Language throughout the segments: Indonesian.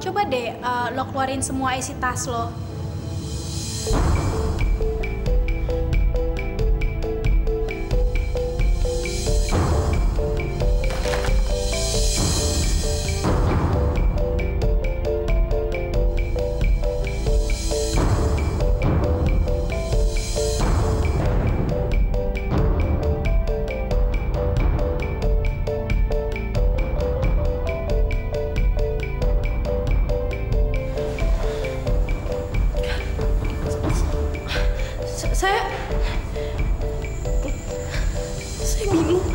Coba deh lo keluarin semua isi tas lo. Saya bingung.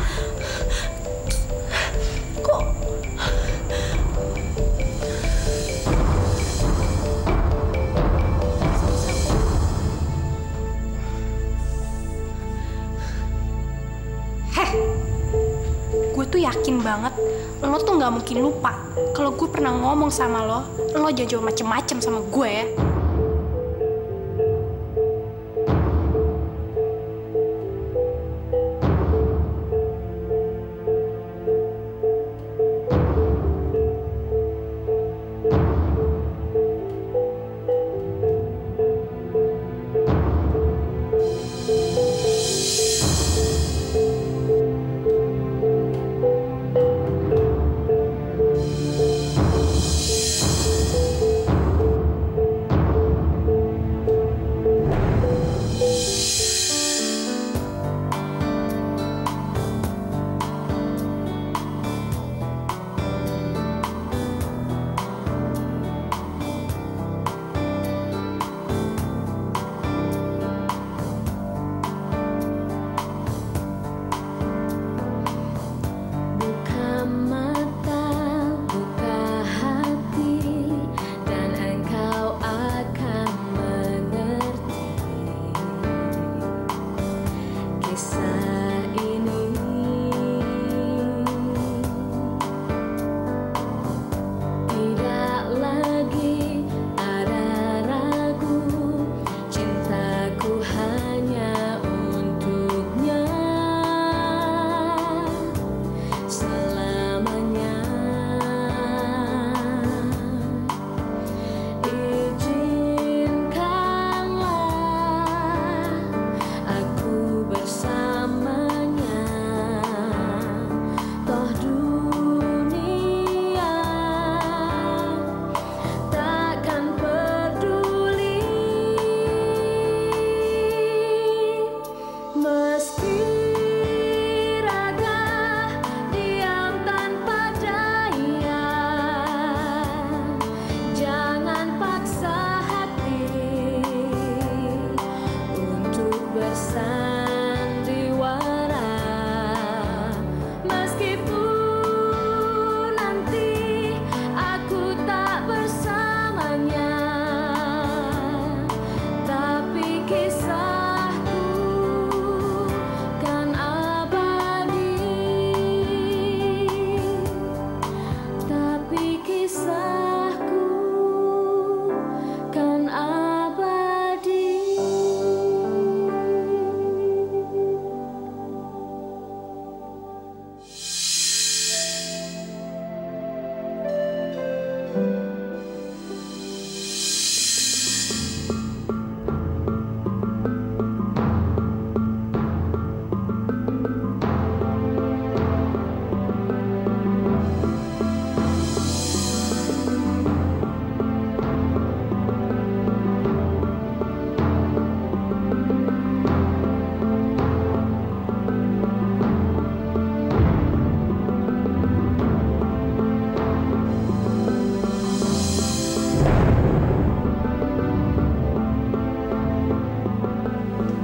Kok gue tuh yakin banget lo tuh nggak mungkin lupa kalau gue pernah ngomong sama lo jangan jawab macem-macem sama gue ya.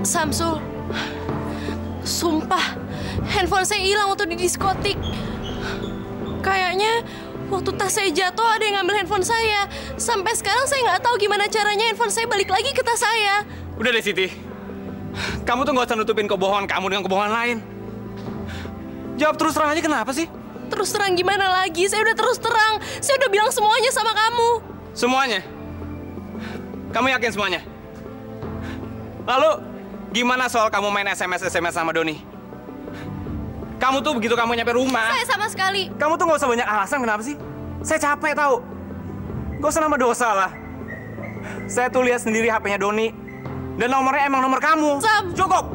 Samsul, sumpah, handphone saya hilang waktu di diskotik. Kayaknya waktu tas saya jatuh ada yang ngambil handphone saya. Sampai sekarang saya nggak tahu gimana caranya handphone saya balik lagi ke tas saya. Udah deh Siti, kamu tuh nggak usah nutupin kebohongan kamu dengan kebohongan lain. Jawab terus terang aja, kenapa sih? Terus terang gimana lagi? Saya udah terus terang. Saya udah bilang semuanya sama kamu. Semuanya? Kamu yakin semuanya? Lalu, gimana soal kamu main SMS sama Doni? Kamu tuh begitu kamu nyampe rumah... Saya sama sekali... Kamu tuh nggak usah banyak alasan, kenapa sih? Saya capek tahu. Gak usah nambah dosa lah. Saya tuh lihat sendiri HP-nya Doni. Dan nomornya emang nomor kamu. Sam! Cukup!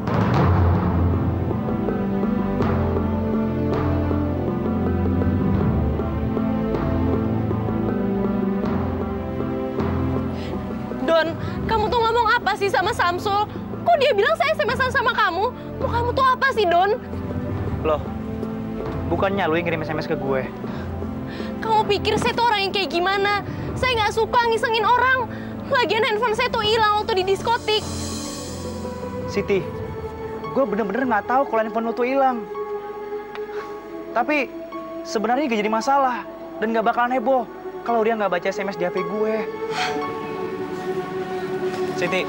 Don, kamu tuh ngomong apa sih sama Samsul? Kok dia bilang saya SMS-an sama kamu? Mau kamu tuh apa sih, Don? Loh, bukannya lu yang kirim SMS ke gue? Kamu pikir saya tuh orang yang kayak gimana? Saya nggak suka ngisengin orang. Lagian handphone saya tuh hilang waktu di diskotik. Siti, gue bener-bener nggak tahu kalau handphone lu tuh hilang. Tapi sebenarnya gak jadi masalah dan nggak bakalan heboh kalau dia nggak baca SMS di HP gue. Siti,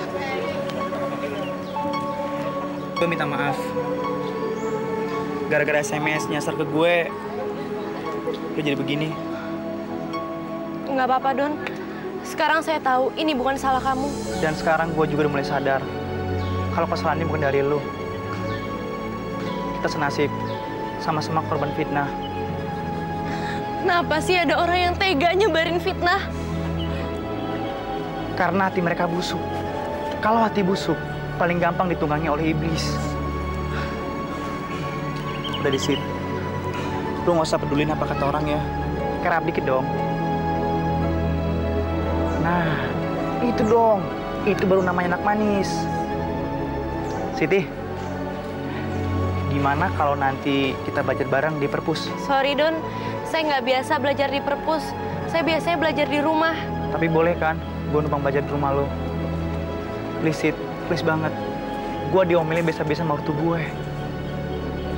gue minta maaf. Gara-gara SMS nyasar ke gue jadi begini. Nggak apa-apa, Don. Sekarang saya tahu ini bukan salah kamu. Dan sekarang gue juga udah mulai sadar kalau kesalahan ini bukan dari lu. Kita senasib, sama-sama korban fitnah. Kenapa sih ada orang yang tega nyebarin fitnah? Karena hati mereka busuk. Kalau hati busuk, paling gampang ditunggangi oleh iblis. Udah di situ. Lu nggak usah pedulin apa kata orang ya. Kerap dikit dong. Nah, itu dong. Itu baru namanya anak manis. Siti, gimana kalau nanti kita belajar bareng di perpus? Sorry, Don. Saya nggak biasa belajar di perpus. Saya biasanya belajar di rumah. Tapi boleh kan, gue numpang belajar di rumah lo. Please, Sid. Please banget. Gue diomelin biasa-biasa sama ortu gue.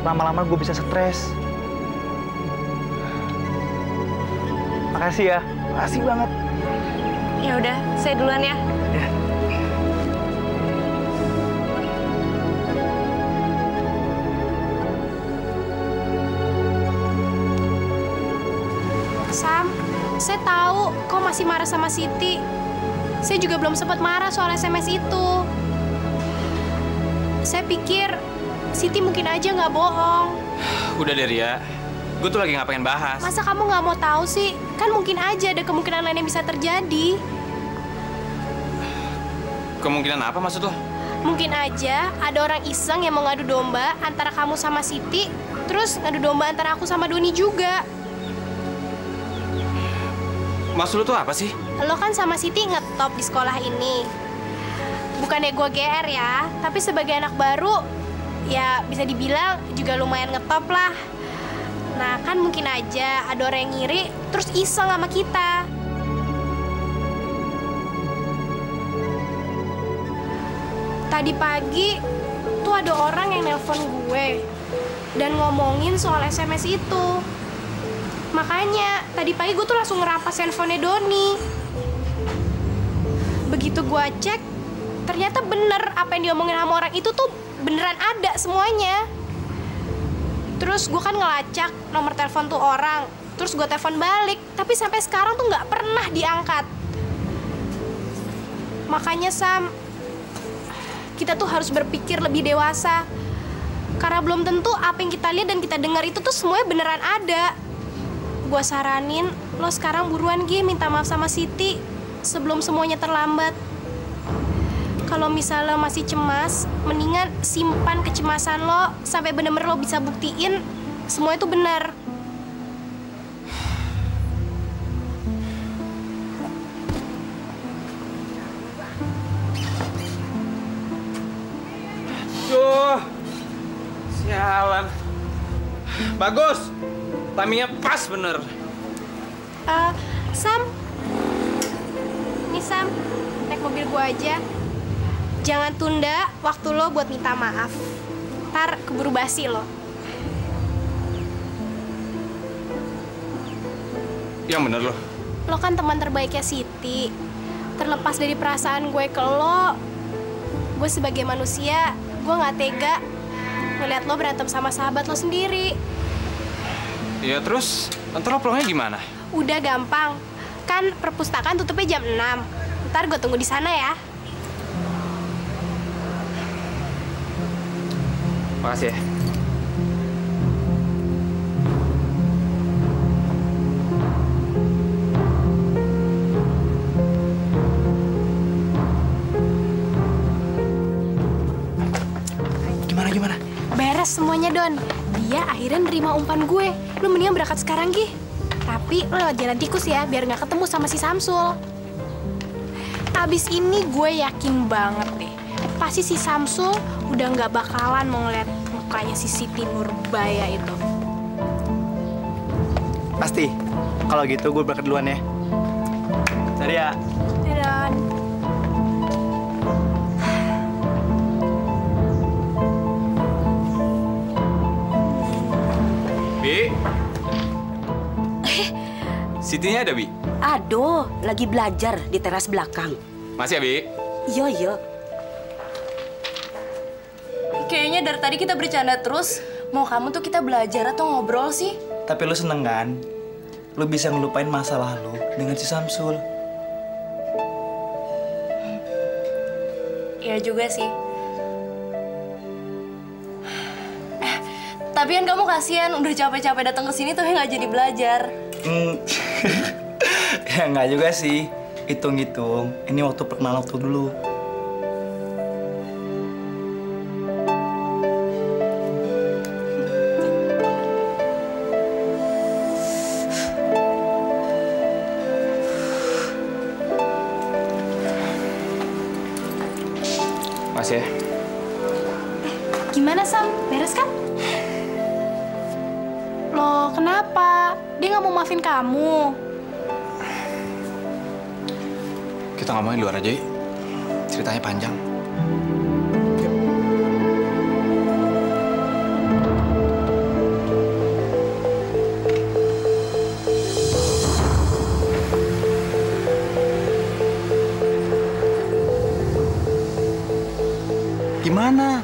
Lama-lama gue bisa stres. Makasih ya. Makasih banget. Ya udah, saya duluan ya. Ya. Sam, saya tahu kau masih marah sama Siti. Saya juga belum sempat marah soal SMS itu. Saya pikir Siti mungkin aja nggak bohong. Udah deh, Ria. Gue tuh lagi nggak pengen bahas. Masa kamu nggak mau tahu sih? Kan mungkin aja ada kemungkinan lain yang bisa terjadi. Kemungkinan apa maksud lo? Mungkin aja ada orang iseng yang mau ngadu domba antara kamu sama Siti, terus ngadu domba antara aku sama Doni juga. Maksud lo tuh apa sih? Lo kan sama Siti ngetop di sekolah ini. Bukannya gue GR ya, tapi sebagai anak baru, ya bisa dibilang juga lumayan ngetop lah. Nah kan mungkin aja ada orang yang ngiri, terus iseng sama kita. Tadi pagi tuh ada orang yang nelpon gue dan ngomongin soal SMS itu. Makanya tadi pagi gue tuh langsung ngerampas handphonenya Doni. Begitu gue cek, ternyata bener apa yang diomongin sama orang itu tuh beneran ada semuanya. Terus gue kan ngelacak nomor telepon tuh orang, terus gue telepon balik, tapi sampai sekarang tuh nggak pernah diangkat. Makanya Sam, kita tuh harus berpikir lebih dewasa. Karena belum tentu apa yang kita lihat dan kita dengar itu tuh semuanya beneran ada. Gue saranin, lo sekarang buruan Gi minta maaf sama Siti sebelum semuanya terlambat. Kalau misalnya masih cemas, mendingan simpan kecemasan lo sampai bener-bener lo bisa buktiin semua itu benar. Duh, sialan. Bagus, timingnya pas bener. Sam, nih Sam, naik mobil gua aja. Jangan tunda waktu lo buat minta maaf. Ntar keburu basi lo. Yang bener lo. Lo kan teman terbaiknya Siti. Terlepas dari perasaan gue ke lo, gue sebagai manusia, gue nggak tega ngeliat lo berantem sama sahabat lo sendiri. Ya terus, ntar lo pulangnya gimana? Udah gampang. Kan perpustakaan tutupnya jam 6. Ntar gue tunggu di sana ya. Makasih ya. Gimana? Beres semuanya, Don. Dia akhirnya nerima umpan gue. Lu mendingan berangkat sekarang, Gi. Tapi lu lewat jalan tikus ya, biar nggak ketemu sama si Samsul. Abis ini gue yakin banget deh, pasti si Samsul udah nggak bakalan mau ngeliat mukanya si Siti Nurbaya itu. Pasti. Kalau gitu gue berangkat duluan ya. Cari ya. Ya, Don. Bi. Sitinya ada, Bi? Aduh, lagi belajar di teras belakang. Masih ya, Bi? Iya, iya. Kayaknya dari tadi kita bercanda terus. Mau kamu tuh kita belajar atau ngobrol sih? Tapi lu seneng kan? Lu bisa ngelupain masalah lu dengan si Samsul. Iya juga sih. Tapi kan kamu kasihan udah capek-capek datang ke sini tapi nggak jadi belajar. Ya nggak juga sih. Hitung-hitung, ini waktu perkenalan waktu dulu. Masih ya? Gimana, Sam? Beres kan? Loh, kenapa? Dia nggak mau maafin kamu. Kita ngomongin di luar aja, yuk. Ceritanya panjang. Gimana?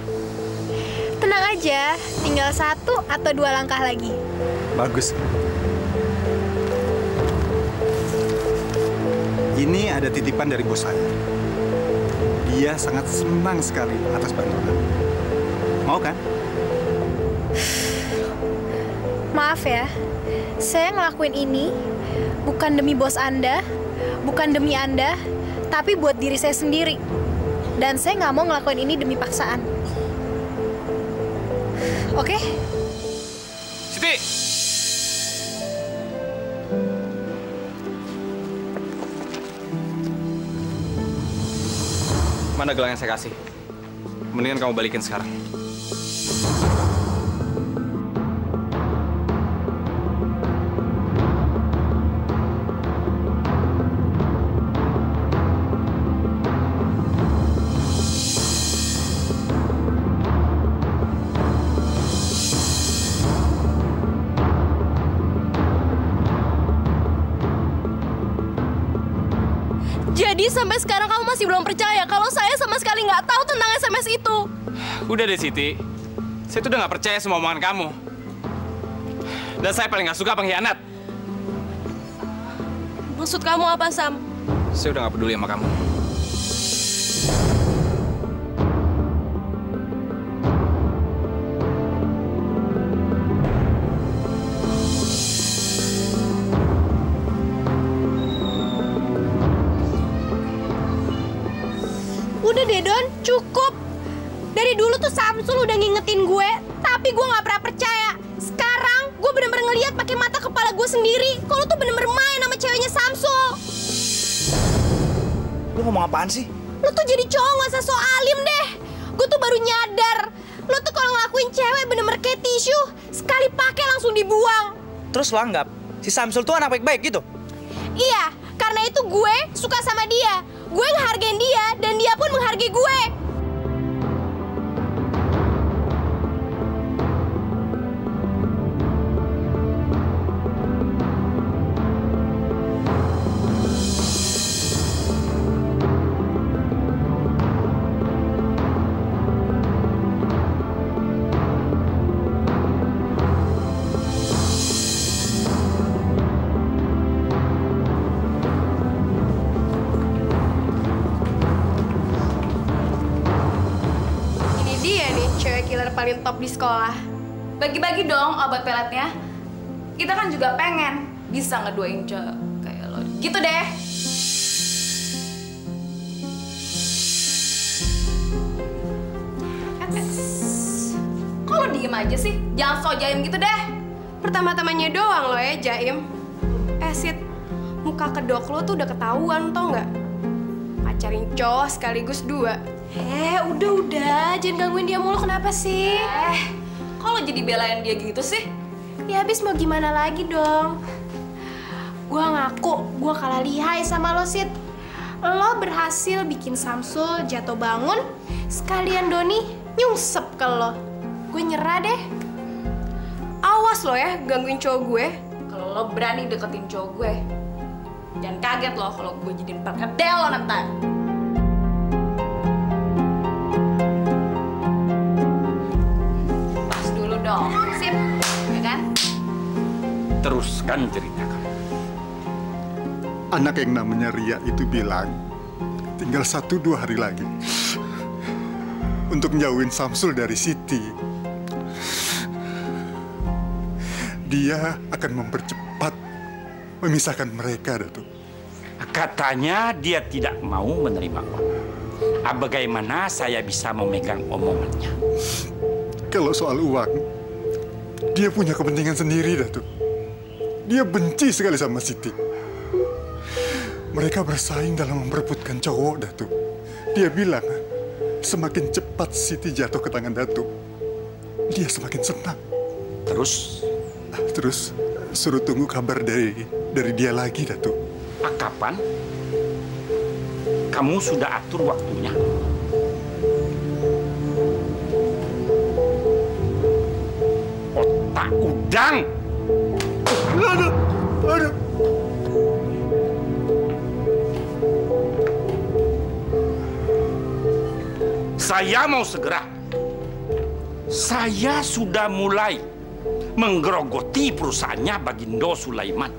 Tenang aja, tinggal 1 atau 2 langkah lagi. Bagus. Ini ada titipan dari bos saya. Dia sangat senang sekali atas bantuan. Mau kan? Maaf ya, saya ngelakuin ini bukan demi bos Anda, bukan demi Anda, tapi buat diri saya sendiri. Dan saya nggak mau ngelakuin ini demi paksaan. Oke? Siti! Mana gelang yang saya kasih? Mendingan kamu balikin sekarang. Jadi sampai sekarang kamu masih belum percaya kalau saya sama sekali nggak tahu tentang SMS itu. Udah deh, Siti. Saya tuh udah nggak percaya semua omongan kamu. Dan saya paling nggak suka pengkhianat. Maksud kamu apa, Sam? Saya udah nggak peduli sama kamu. Udah deh, Don, cukup. Dari dulu tuh Samsul udah ngingetin gue, tapi gue nggak pernah percaya. Sekarang gue bener-bener ngeliat pakai mata kepala gue sendiri kalau tuh bener-bener main sama ceweknya Samsul. Lu ngomong apaan sih? Lu tuh jadi cowok gak usah so alim deh. Gue tuh baru nyadar. Lu tuh kalau ngelakuin cewek bener-bener kayak tisu. Sekali pakai langsung dibuang. Terus lu anggap si Samsul tuh anak baik-baik gitu? Iya, karena itu gue suka sama dia. Gue ngehargain dia dan dia pun menghargai gue. Killer paling top di sekolah. Bagi-bagi dong obat peletnya. Kita kan juga pengen bisa ngeduain cowok kayak lo. Gitu deh. Kok diem aja sih? Jangan so jaim gitu deh. Pertama-tamanya doang lo ya, Jaim. Sid, muka kedok lo tuh udah ketahuan, tau nggak? Pacarin cowok sekaligus 2. Udah, jangan gangguin dia mulu, kenapa sih? Kok lo jadi belain dia gitu sih? Ya habis mau gimana lagi dong? Gua ngaku, gua kalah lihai sama lo, Sid. Lo berhasil bikin Samsul jatuh bangun, sekalian Doni nyungsep ke lo. Gue nyerah deh. Awas lo ya gangguin cowok gue. Kalau lo berani deketin cowok gue, jangan kaget lo kalau gue jadiin perkedel lo nanti. Pas dulu dong, sip, ya kan? Teruskan ceritakan. Anak yang namanya Ria itu bilang tinggal 1-2 hari lagi untuk menjauhin Samsul dari Siti. Dia akan mempercepat memisahkan mereka, Datuk. Katanya dia tidak mau menerima uang. Bagaimana saya bisa memegang omongannya? Kalau soal uang, dia punya kepentingan sendiri, Datuk. Dia benci sekali sama Siti. Mereka bersaing dalam memperebutkan cowok, Datuk. Dia bilang, semakin cepat Siti jatuh ke tangan Datuk, dia semakin senang. Terus suruh tunggu kabar dari dia lagi, Datuk. Kapan? Kamu sudah atur waktunya? Otak udang! Aduh. Saya mau segera. Saya sudah mulai menggerogoti perusahaannya Bagindo Sulaiman.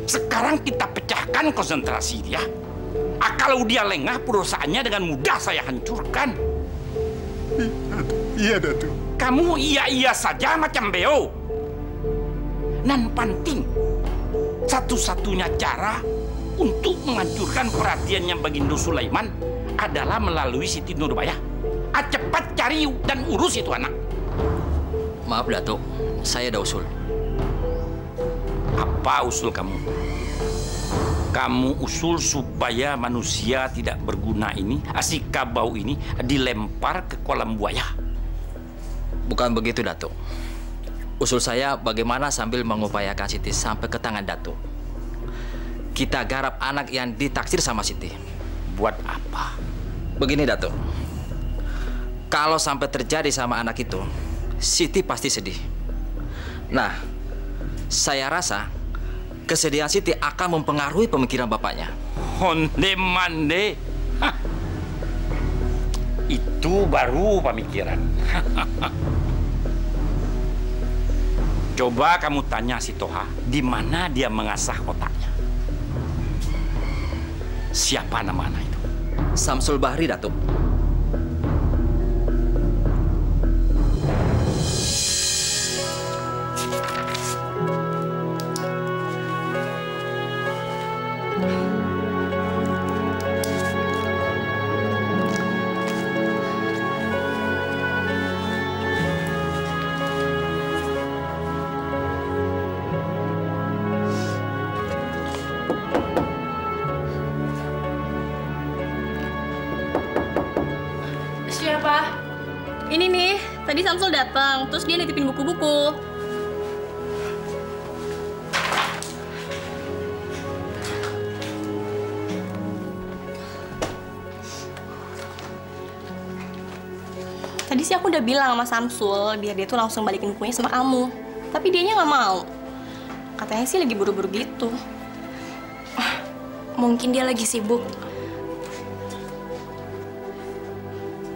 Sekarang kita pecahkan konsentrasi dia. Kalau dia lengah, perusahaannya dengan mudah saya hancurkan. Iya, Datuk. Kamu iya-iya saja macam beo. Nan penting, satu-satunya cara untuk menghancurkan perhatiannya Bagindo Sulaiman adalah melalui Siti Nurbaya. Cepat cari dan urus itu anak. Maaf, Datuk. Saya ada usul. Apa usul kamu? Kamu usul supaya manusia tidak berguna ini, asika bau ini, dilempar ke kolam buaya. Bukan begitu, Datuk. Usul saya bagaimana sambil mengupayakan Siti sampai ke tangan Datuk. Kita garap anak yang ditaksir sama Siti. Buat apa? Begini, Datuk. Kalau sampai terjadi sama anak itu, Siti pasti sedih. Nah, saya rasa kesedihan Siti akan mempengaruhi pemikiran bapaknya. Honde mande. Hah. Itu baru pemikiran. Coba kamu tanya si Toha, di mana dia mengasah otaknya. Siapa nama anak itu? Samsul Bahri, Datuk. Siapa? Ini nih, tadi Samsul datang, terus dia nitipin buku-buku. Tadi sih aku udah bilang sama Samsul biar dia tuh langsung balikin bukunya sama kamu. Tapi dianya nggak mau. Katanya sih lagi buru-buru gitu. Mungkin dia lagi sibuk.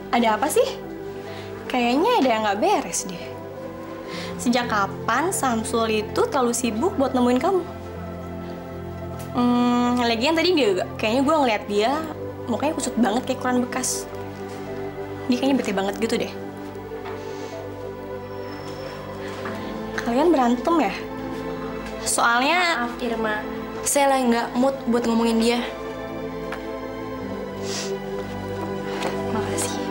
Ada apa sih? Kayaknya ada yang nggak beres deh. Sejak kapan Samsul itu terlalu sibuk buat nemuin kamu? Lagian tadi dia kayaknya gue ngeliat dia mukanya kusut banget kayak koran bekas. Dia kayaknya bete banget gitu deh. Kalian berantem ya? Soalnya Maaf, Irma. saya lagi nggak mood buat ngomongin dia. Makasih.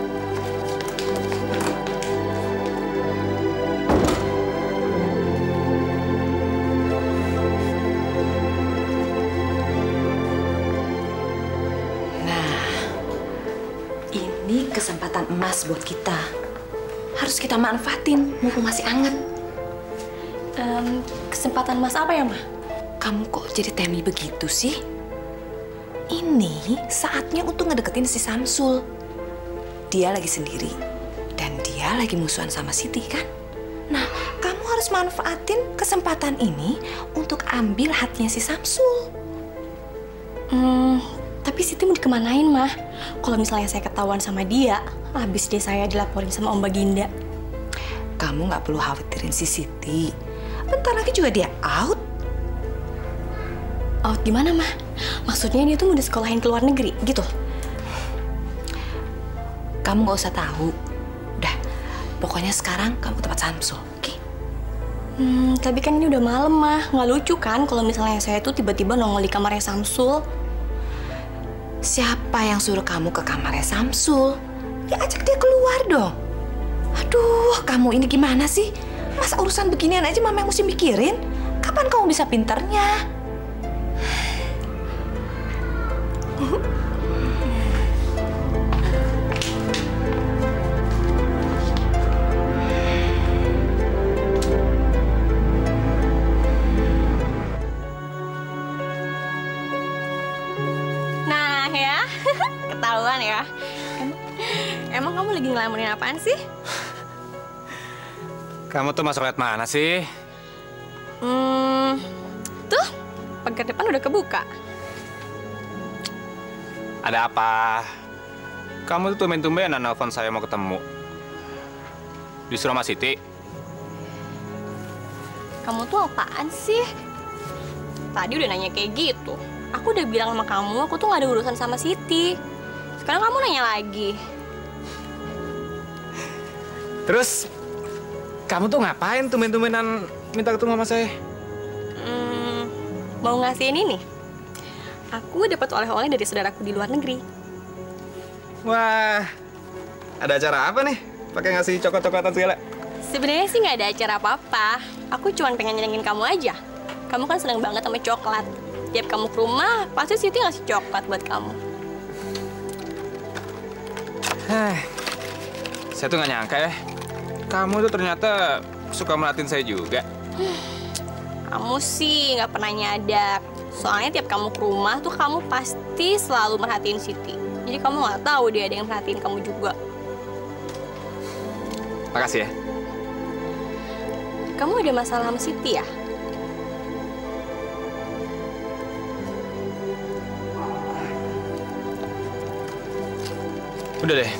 kesempatan emas buat kita. Harus kita manfaatin, mumpung masih anget. Kesempatan mas apa ya, Ma? Kamu kok jadi temi begitu sih? Ini saatnya untuk ngedeketin si Samsul. Dia lagi sendiri. Dan dia lagi musuhan sama Siti, kan? Nah, kamu harus manfaatin kesempatan ini untuk ambil hatinya si Samsul. Tapi Siti mau dikemanain, Mah? Kalau misalnya saya ketahuan sama dia, habis deh saya dilaporin sama Om Baginda. Kamu nggak perlu khawatirin si Siti. Bentar lagi juga dia out. Out gimana, Mah? Maksudnya dia tuh mau disekolahin ke luar negeri, gitu? Kamu nggak usah tahu. Udah, pokoknya sekarang kamu ke tempat Samsul, oke? Tapi kan ini udah malam, Mah. Nggak lucu kan kalau misalnya saya tuh tiba-tiba nongol di kamarnya Samsul. Siapa yang suruh kamu ke kamarnya Samsul? Ya ajak dia keluar dong. Aduh, kamu ini gimana sih? Masa urusan beginian aja mama yang mesti mikirin? Kapan kamu bisa pinternya? Nah ya, ketahuan ya. Emang kamu lagi ngelamunin apaan sih? Kamu tuh masuk lihat mana sih? Tuh, pagar depan udah kebuka. Ada apa? Kamu tuh tumben-tumbenan nelfon saya mau ketemu. Disuruh sama Siti? Kamu tuh apaan sih? Tadi udah nanya kayak gitu. Aku udah bilang sama kamu, aku tuh gak ada urusan sama Siti. Sekarang kamu nanya lagi. Terus, kamu tuh ngapain tumben-tumbenan minta ketemu sama saya? Mau ngasihin ini? Aku dapat oleh-oleh dari saudaraku di luar negeri. Wah, ada acara apa nih? Pakai ngasih coklat-coklatan segala? Sebenarnya sih nggak ada acara apa-apa. Aku cuma pengen nyenengin kamu aja. Kamu kan seneng banget sama coklat. Tiap kamu ke rumah, pasti Siti ngasih coklat buat kamu. Saya tuh nggak nyangka ya. Kamu tuh ternyata suka merhatiin saya juga. Kamu sih nggak pernah nyadar. Soalnya tiap kamu ke rumah tuh kamu pasti selalu merhatiin Siti. Jadi kamu nggak tahu dia ada yang merhatiin kamu juga. Makasih ya. Kamu ada masalah sama Siti ya? Udah deh.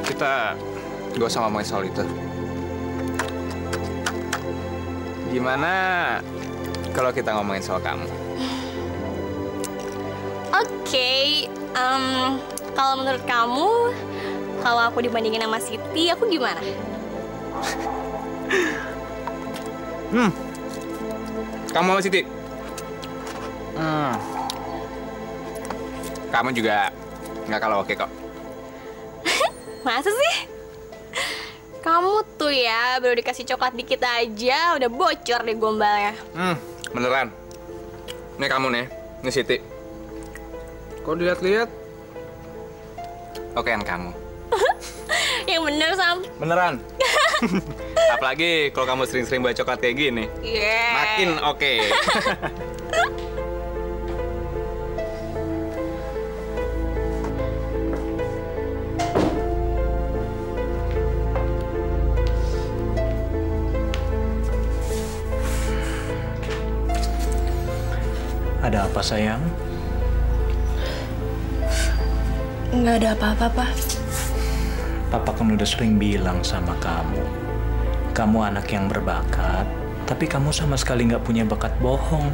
Kita gak usah ngomongin soal itu. Gimana kalau kita ngomongin soal kamu? Oke, kalau menurut kamu, kalau aku dibandingin sama Siti, aku gimana? Kamu sama Siti? Kamu juga nggak kalah oke kok. Masa sih? Kamu tuh ya, baru dikasih coklat dikit aja, udah bocor deh gombalnya. Beneran. Nih kamu nih, ini Siti. Kok dilihat-lihat? Okean kamu. Yang bener, Sam. Beneran. Apalagi kalau kamu sering-sering bawa coklat kayak gini. Yeah. Makin oke. Ada apa, sayang? Nggak ada apa-apa, Pak. Papa kan udah sering bilang sama kamu. Kamu anak yang berbakat, tapi kamu sama sekali nggak punya bakat bohong.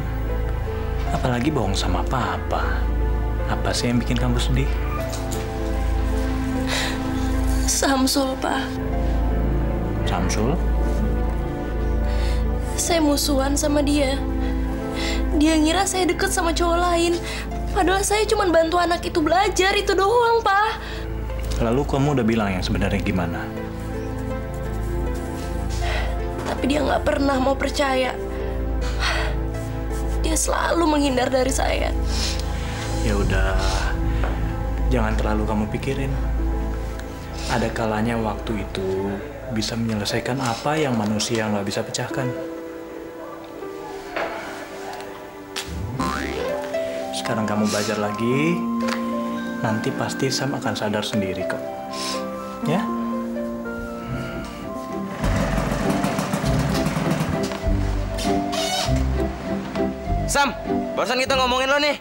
Apalagi bohong sama Papa. Apa sih yang bikin kamu sedih? Samsul, Pak. Samsul? Saya musuhan sama dia. Dia ngira saya deket sama cowok lain. Padahal saya cuma bantu anak itu belajar, itu doang, Pak. Lalu kamu udah bilang yang sebenarnya gimana? Tapi dia nggak pernah mau percaya. Dia selalu menghindar dari saya. Ya udah, jangan terlalu kamu pikirin. Ada kalanya waktu itu bisa menyelesaikan apa yang manusia nggak bisa pecahkan. Sekarang kamu belajar lagi, nanti pasti Sam akan sadar sendiri kok. Ya? Sam, barusan kita ngomongin lo nih.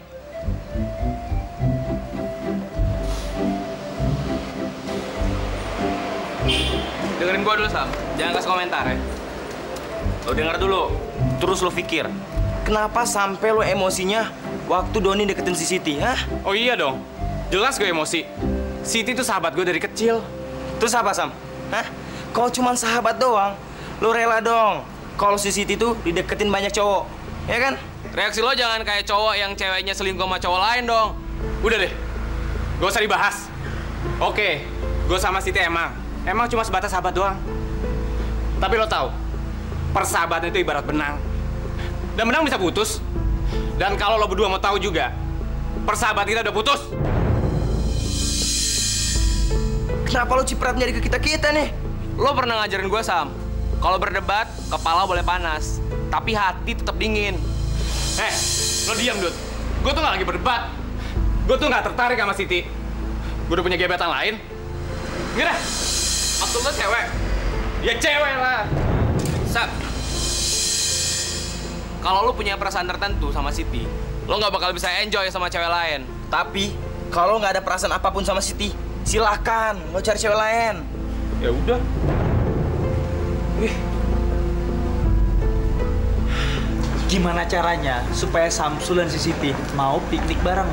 Dengerin gua dulu, Sam. Jangan kasih komentar ya. Lo denger dulu, terus lo pikir. Kenapa sampai lo emosinya waktu Doni deketin si Siti, hah? Oh iya dong, jelas gue emosi. Siti itu sahabat gue dari kecil. Terus apa, Sam? Hah? Kalau cuma sahabat doang, lo rela dong kalau si Siti tuh dideketin banyak cowok, ya kan? Reaksi lo jangan kayak cowok yang ceweknya selingkuh sama cowok lain dong. Udah deh, gak usah dibahas. Oke, gue sama Siti emang cuma sebatas sahabat doang. Tapi lo tahu, persahabatan itu ibarat benang. Dan benang bisa putus. Dan kalau lo berdua mau tahu juga, persahabatan kita udah putus. Kenapa lo cipratan jadi ke kita nih? Lo pernah ngajarin gue, Sam, kalau berdebat, kepala boleh panas, tapi hati tetap dingin. Lo diam, Dut. Gue tuh gak lagi berdebat. Gue tuh gak tertarik sama Siti. Gue udah punya gebetan lain. Gila, maksud lo cewek? Ya cewek lah. Sam, kalau lo punya perasaan tertentu sama Siti, lo gak bakal bisa enjoy sama cewek lain. Tapi, kalau nggak ada perasaan apapun sama Siti, silahkan lo cari cewek lain. Ya udah. Gimana caranya supaya Samsul dan si Siti mau piknik bareng?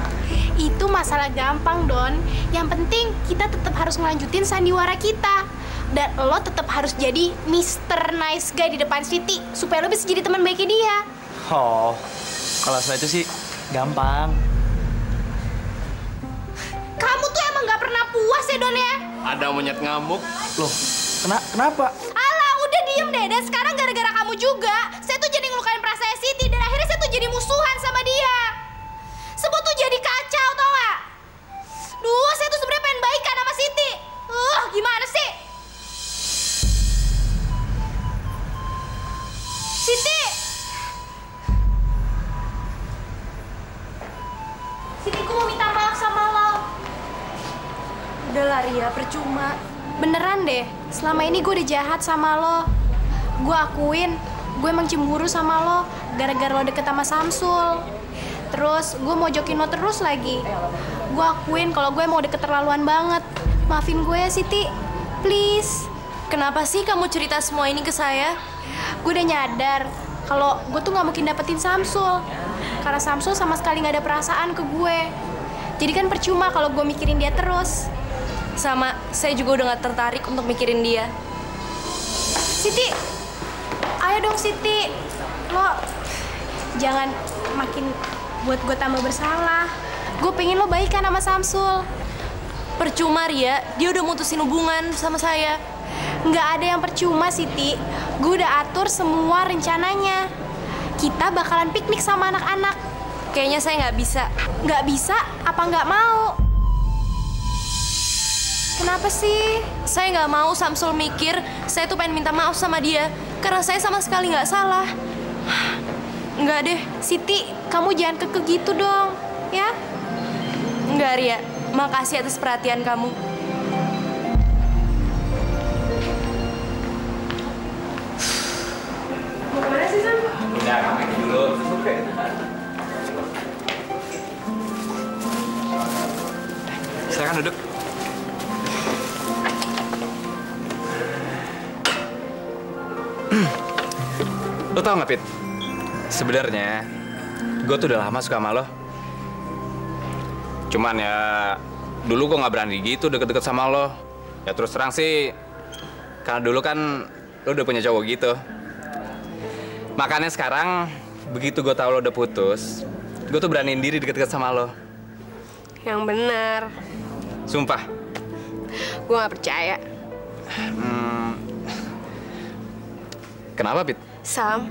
Itu masalah gampang, Don. Yang penting kita tetap harus ngelanjutin sandiwara kita. Dan lo tetap harus jadi Mr. Nice Guy di depan Siti supaya lo bisa jadi teman baiknya dia. Oh, kalau soal itu sih gampang. Kamu tuh emang gak pernah puas ya, Don ya? Ada monyet ngamuk. Loh, kenapa? Alah, udah diem deh. Dan sekarang gara-gara kamu juga, saya tuh jadi ngelukain perasaan Siti. Dan akhirnya saya tuh jadi musuhan sama dia. Semua tuh jadi kacau, tau gak? Duh, saya tuh sebenarnya pengen baikan sama Siti. Gimana sih? Siti! Siti, gue mau minta maaf sama lo. Udah lah, Ria, percuma. Beneran deh, selama ini gue udah jahat sama lo. Gue akuin, gue emang cemburu sama lo gara-gara lo deket sama Samsul. Terus gue mau jokin lo terus lagi. Gue akuin kalau gue mau deket terlaluan banget. Maafin gue ya, Siti. Please. Kenapa sih kamu cerita semua ini ke saya? Gue udah nyadar kalau gue tuh gak mungkin dapetin Samsul. Karena Samsul sama sekali gak ada perasaan ke gue. Jadi kan percuma kalau gue mikirin dia terus. Sama, saya juga udah gak tertarik untuk mikirin dia. Siti, ayo dong Siti. Lo jangan makin buat gue tambah bersalah. Gue pengen lo baikan sama Samsul. Percuma, Ria. Dia udah mutusin hubungan sama saya. Nggak ada yang percuma, Siti. Gue udah atur semua rencananya. Kita bakalan piknik sama anak-anak. Kayaknya saya nggak bisa. Nggak bisa? Apa nggak mau? Kenapa sih? Saya nggak mau Samsul mikir saya tuh pengen minta maaf sama dia. Karena saya sama sekali nggak salah. Nggak deh. Siti, kamu jangan keke gitu dong, ya? Nggak, Ria. Makasih atas perhatian kamu. Mau kemana sih, Sam? Udah, kamu dulu. Silakan duduk. Lo tau nggak, Pit? Sebenarnya, gue tuh udah lama suka sama lo. Cuman ya, dulu gue nggak berani gitu deket-deket sama lo. Ya terus terang sih, karena dulu kan lo udah punya cowok gitu. Makanya sekarang, begitu gue tahu lo udah putus, gue tuh beraniin diri deket-deket sama lo. Yang benar. Sumpah. Gue nggak percaya. Kenapa, Pit? Sam,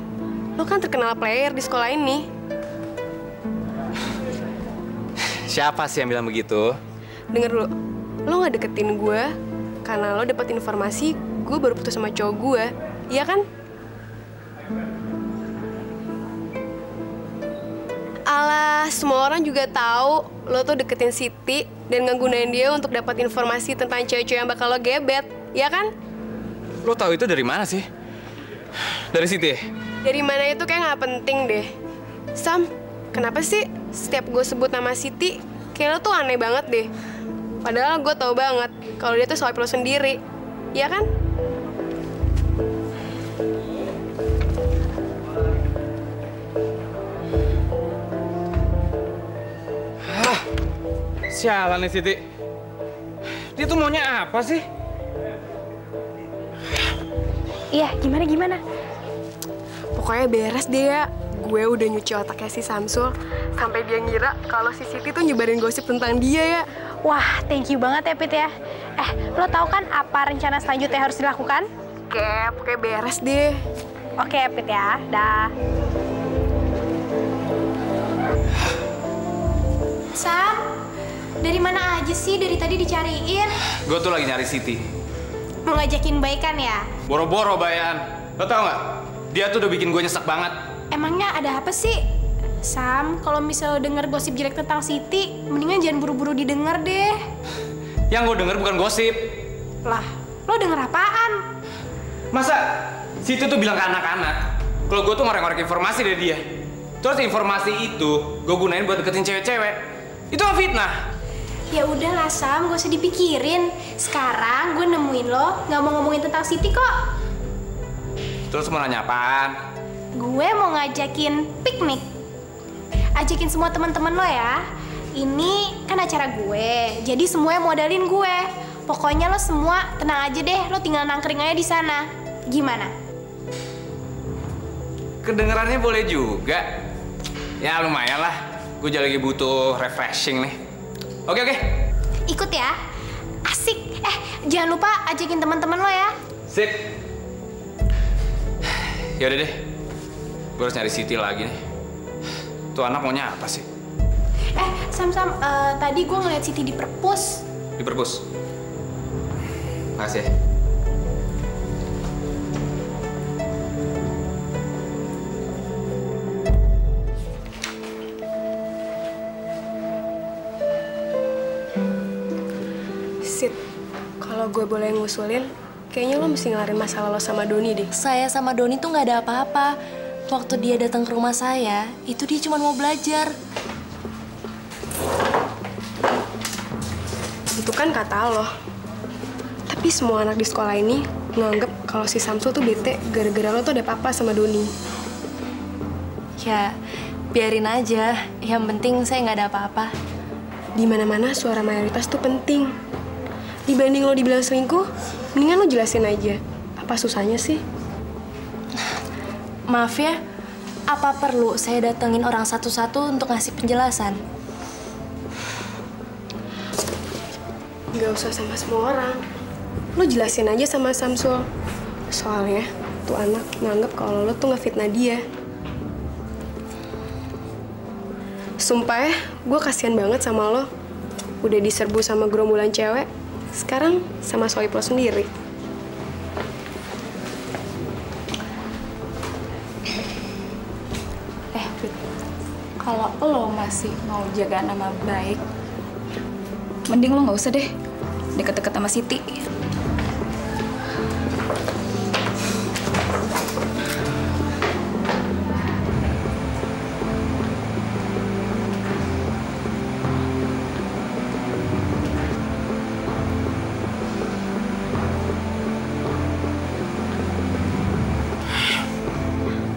lo kan terkenal player di sekolah ini. Siapa sih yang bilang begitu? Dengar dulu, lo nggak deketin gue karena lo dapet informasi gue baru putus sama cowok gue, iya kan? Alah, semua orang juga tahu lo tuh deketin Siti dan ngegunain dia untuk dapat informasi tentang cewek-cewek yang bakal lo gebet, iya kan? Lo tahu itu dari mana sih? Dari Siti? Dari mana itu kayak nggak penting deh. Sam, kenapa sih setiap gue sebut nama Siti, kayak lo tuh aneh banget deh. Padahal gue tau banget kalau dia tuh soal lo sendiri, iya kan? Sialan nih Siti. Dia tuh maunya apa sih? Iya, gimana? Pokoknya beres deh ya. Gue udah nyuci otaknya si Samsul sampai dia ngira kalau si Siti tuh nyebarin gosip tentang dia ya. Wah, thank you banget ya, Pit ya. Lo tahu kan apa rencana selanjutnya harus dilakukan? Pokoknya beres deh. Oke, Pit ya. Dah. Sam, dari mana aja sih dari tadi dicariin? Gue tuh lagi nyari Siti. Mau ngajakin baikan ya? Boro-boro bayan. Lo tau nggak? Dia tuh udah bikin gue nyesek banget. Emangnya ada apa sih? Sam, kalau misalnya denger gosip jelek tentang Siti, mendingan jangan buru-buru didengar deh. Yang gue denger bukan gosip. Lah, lo denger apaan? Masa Siti tuh bilang ke anak-anak kalau gue tuh ngorek-ngorek informasi dari dia. Terus informasi itu gue gunain buat deketin cewek-cewek. Itu kan fitnah. Ya udahlah Sam, gak usah dipikirin. Sekarang gue nemuin lo, nggak mau ngomongin tentang Siti kok. Terus mau nanya apaan? Gue mau ngajakin piknik. Ajakin semua teman-teman lo ya. Ini kan acara gue, jadi semuanya modalin gue. Pokoknya lo semua tenang aja deh, lo tinggal nangkring aja di sana. Gimana? Kedengerannya boleh juga. Ya lumayan lah. Gue lagi butuh refreshing nih. Oke. Ikut ya. Asik. Jangan lupa ajakin teman-teman lo ya. Sip. Yaudah deh. Gue harus nyari Siti lagi nih. Tuh anak maunya apa sih? Sam, tadi gue ngeliat Siti di perpus. Di perpus? Makasih ya. Sit, kalau gue boleh ngusulin, kayaknya lo mesti ngelarin masalah lo sama Doni deh. Saya sama Doni tuh nggak ada apa-apa. Waktu dia datang ke rumah saya, itu dia cuma mau belajar. Itu kan kata lo. Tapi semua anak di sekolah ini nganggep kalau si Samsul tuh bete gara-gara lo tuh ada apa-apa sama Doni. Ya, biarin aja. Yang penting saya nggak ada apa-apa. Di mana-mana suara mayoritas tuh penting. Dibanding lo dibilang selingkuh, mendingan lo jelasin aja. Apa susahnya sih? Maaf ya, apa perlu saya datengin orang satu-satu untuk ngasih penjelasan? Gak usah sama semua orang. Lo jelasin aja sama Samsul. Soalnya tuh anak nganggep kalau lo tuh ngefitnah dia. Sumpah ya, gue kasihan banget sama lo. Udah diserbu sama gerombolan cewek, sekarang sama sohib lo sendiri. Kalau lo masih mau jaga nama baik, mending lo nggak usah deh deket-deket sama Siti.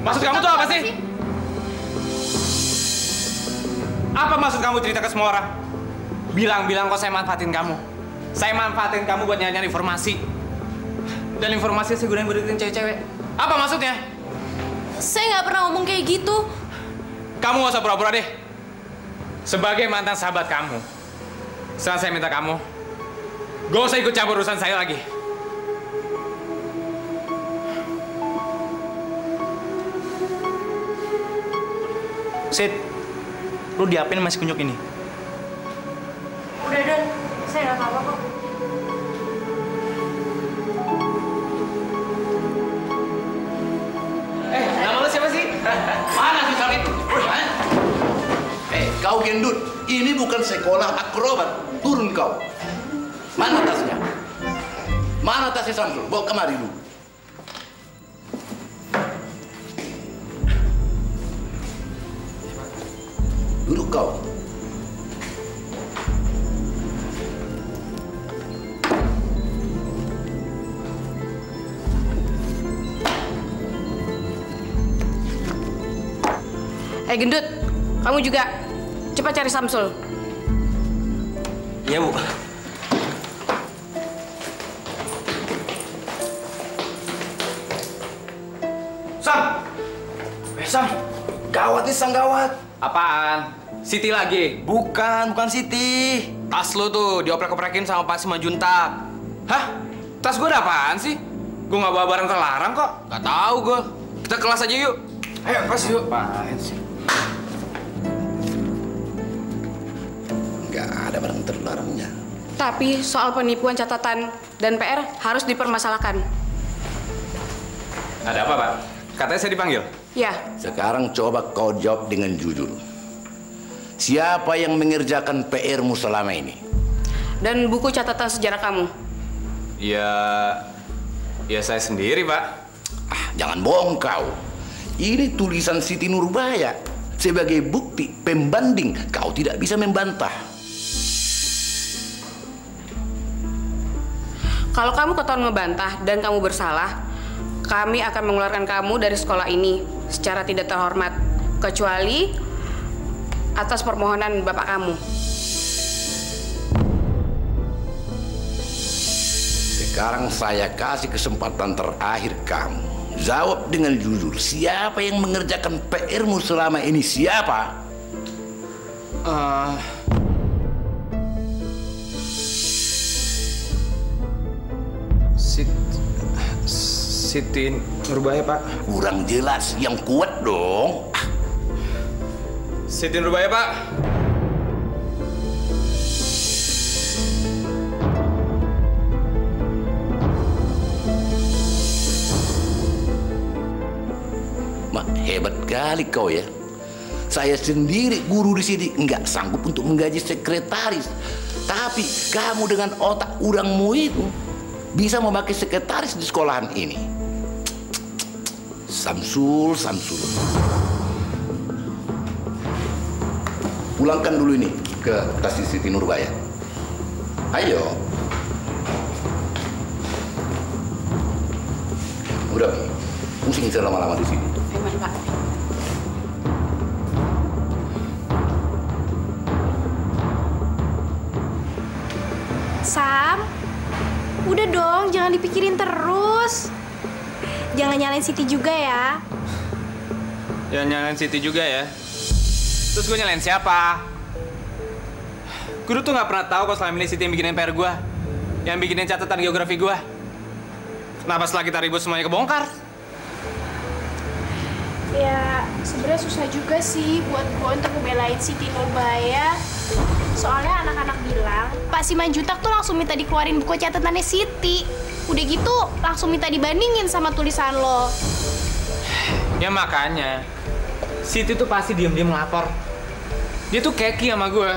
Maksud kamu tuh apa sih? Apa maksud kamu cerita ke semua orang? Bilang-bilang kok saya manfaatin kamu. Saya manfaatin kamu buat nyari informasi. Dan informasi saya gunain buat deketin cewek-cewek. Apa maksudnya? Saya nggak pernah ngomong kayak gitu. Kamu gak usah pura-pura deh. Sebagai mantan sahabat kamu, sekarang saya minta kamu gak usah ikut campur urusan saya lagi. Sid, lu diapain masih kunyuk ini? Udah, Don. Saya nggak apa-apa kok. Kau gendut, ini bukan sekolah akrobat. Turun kau. Mana tasnya? Mana tasnya Samsul? Bawa kemari dulu. Duduk kau. Gendut, kamu juga. Cepat cari Samsul. Iya, Bu. Sam! Sam, gawat nih, Sam, gawat. Apaan? Siti lagi? Bukan Siti. Tas lo tuh dioprek-oprekin sama Pak Simanjuntak. Hah? Tas gue ada apaan sih? Gue nggak bawa barang terlarang kok. Nggak tahu gue. Kita kelas aja yuk. Ayo, kelas yuk. Apaan sih? Nggak ada barang terlarangnya. Tapi soal penipuan catatan dan PR harus dipermasalahkan. Ada apa, Pak? Katanya saya dipanggil. Ya. Sekarang coba kau jawab dengan jujur. Siapa yang mengerjakan PR-mu selama ini? Dan buku catatan sejarah kamu? Ya saya sendiri, Pak. Jangan bohong kau. Ini tulisan Siti Nurbaya. Sebagai bukti pembanding, kau tidak bisa membantah. Kalau kamu ketahuan ngebantah dan kamu bersalah, kami akan mengeluarkan kamu dari sekolah ini secara tidak terhormat, kecuali atas permohonan bapak kamu. Sekarang saya kasih kesempatan terakhir kamu. Jawab dengan jujur. Siapa yang mengerjakan PR-mu selama ini? Siapa? Siti Nurbaya, Pak. Kurang jelas, yang kuat dong. Siti Nurbaya, Pak. Hebat kali kau ya. Saya sendiri guru di sini nggak sanggup untuk menggaji sekretaris. Tapi kamu dengan otak urangmu itu bisa memakai sekretaris di sekolahan ini. Samsul. Pulangkan dulu ini ke tas Siti Nurbaya. Ayo. Udah, pusing saya lama-lama di sini. Ayo, Pak. Sam, udah dong, jangan dipikirin terus. Jangan nyalain Siti juga ya. Jangan nyalain Siti juga ya. Terus gue nyalain siapa? Gue tuh nggak pernah tahu kalau selama ini Siti yang bikinin PR gue, yang bikinin catatan geografi gue. Kenapa setelah kita ribut semuanya kebongkar? Ya, sebenarnya susah juga sih buat gue untuk ngebelain Siti Nurbaya. Soalnya anak-anak bilang, Pak Simanjuntak tuh langsung minta dikeluarin buku catatannya Siti. Udah gitu, langsung minta dibandingin sama tulisan lo. Ya makanya, Siti tuh pasti diem-diem ngelapor. Dia tuh keki sama gue.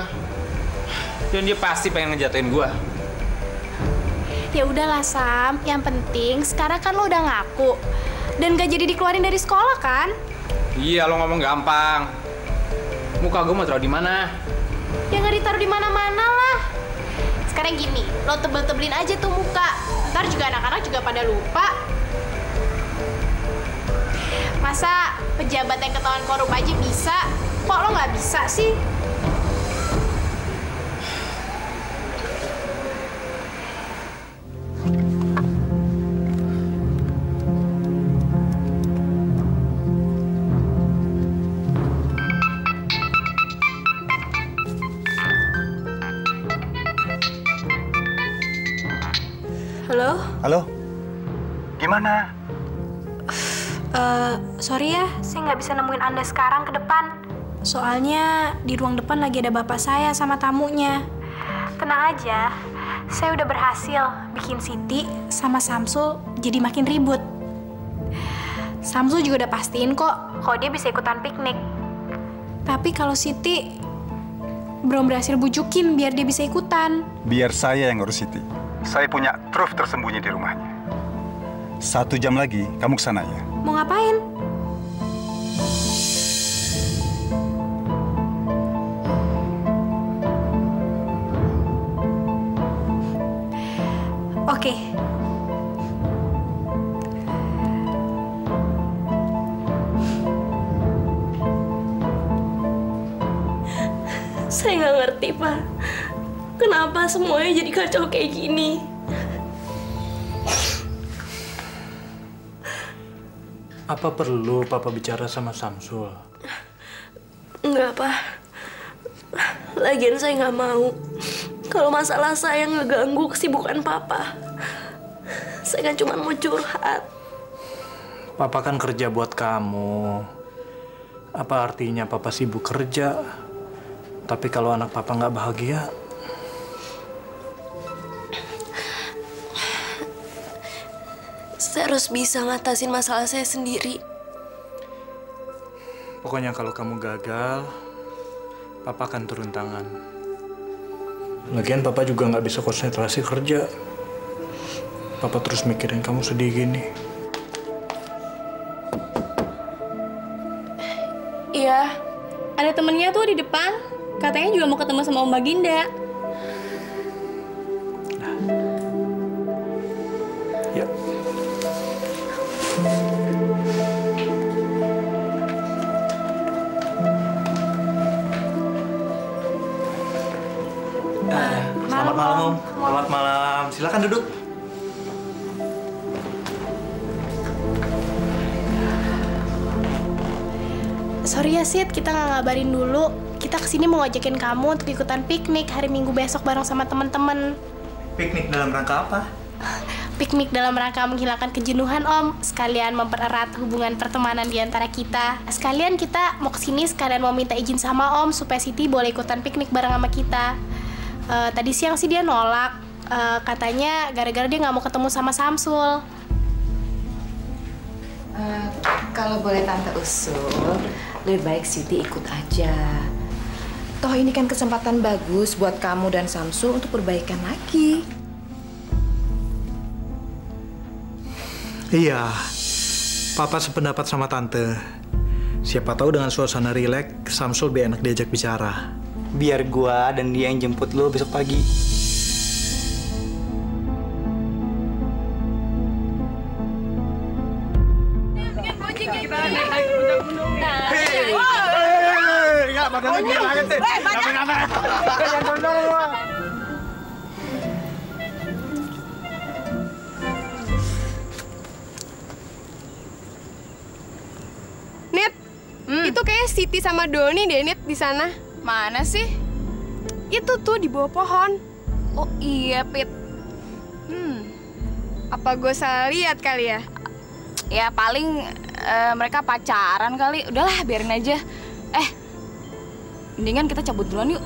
Dan dia pasti pengen ngejatuhin gue. Ya udahlah Sam, yang penting sekarang kan lo udah ngaku. Dan gak jadi dikeluarin dari sekolah kan? Iya, lo ngomong gampang. Muka gue mau taruh di mana? Ya nggak ditaruh di mana-mana lah. Sekarang gini, lo tebel-tebelin aja tuh muka. Ntar juga anak-anak juga pada lupa. Masa pejabat yang ketahuan korup aja bisa? Kok lo nggak bisa sih? Halo? Gimana? Sorry ya, saya nggak bisa nemuin Anda sekarang ke depan. Soalnya di ruang depan lagi ada bapak saya sama tamunya. Tenang aja, saya udah berhasil bikin Siti sama Samsul jadi makin ribut. Samsul juga udah pastiin kok kalau dia bisa ikutan piknik. Tapi kalau Siti belum berhasil bujukin biar dia bisa ikutan. Biar saya yang ngurus Siti. Saya punya truf tersembunyi di rumahnya. 1 jam lagi kamu ke sana ya. Mau ngapain? Oke. Saya nggak ngerti, Pak. Kenapa semuanya jadi kacau kayak gini? Apa perlu Papa bicara sama Samsul? Enggak, Pak. Lagian saya nggak mau. Kalau masalah saya ngeganggu kesibukan Papa. Saya kan cuma mau curhat. Papa kan kerja buat kamu. Apa artinya Papa sibuk kerja? Tapi kalau anak Papa nggak bahagia? Saya harus bisa ngatasin masalah saya sendiri. Pokoknya kalau kamu gagal, Papa akan turun tangan. Lagian Papa juga nggak bisa konsentrasi kerja. Papa terus mikirin kamu sedih gini. Iya, ada temennya tuh di depan. Katanya juga mau ketemu sama Om Baginda. Ya. Selamat malam, Om. Selamat malam. Silakan duduk. Sorry ya, Sid, kita nggak ngabarin dulu. Kita kesini mau ngajakin kamu untuk ikutan piknik hari Minggu besok bareng sama teman-teman. Piknik dalam rangka apa? Piknik dalam rangka menghilangkan kejenuhan, Om. Sekalian mempererat hubungan pertemanan di antara kita. Sekalian kita mau kesini sekalian mau minta izin sama Om supaya Siti boleh ikutan piknik bareng sama kita. Tadi siang sih dia nolak. Katanya gara-gara dia nggak mau ketemu sama Samsul. Kalau boleh Tante usul, lebih baik Siti ikut aja. Toh ini kan kesempatan bagus buat kamu dan Samsul untuk perbaikan lagi. Iya, Papa sependapat sama Tante. Siapa tahu dengan suasana rileks, Samsul lebih enak diajak bicara. Biar gua dan dia yang jemput lo besok pagi. Nit, itu kayak Siti sama Doni deh, Nit, di sana. Mana sih? Itu tuh di bawah pohon. Oh iya, Pit. Apa gue salah lihat kali ya? Ya paling mereka pacaran kali. Udahlah, biarin aja. Mendingan kita cabut duluan yuk.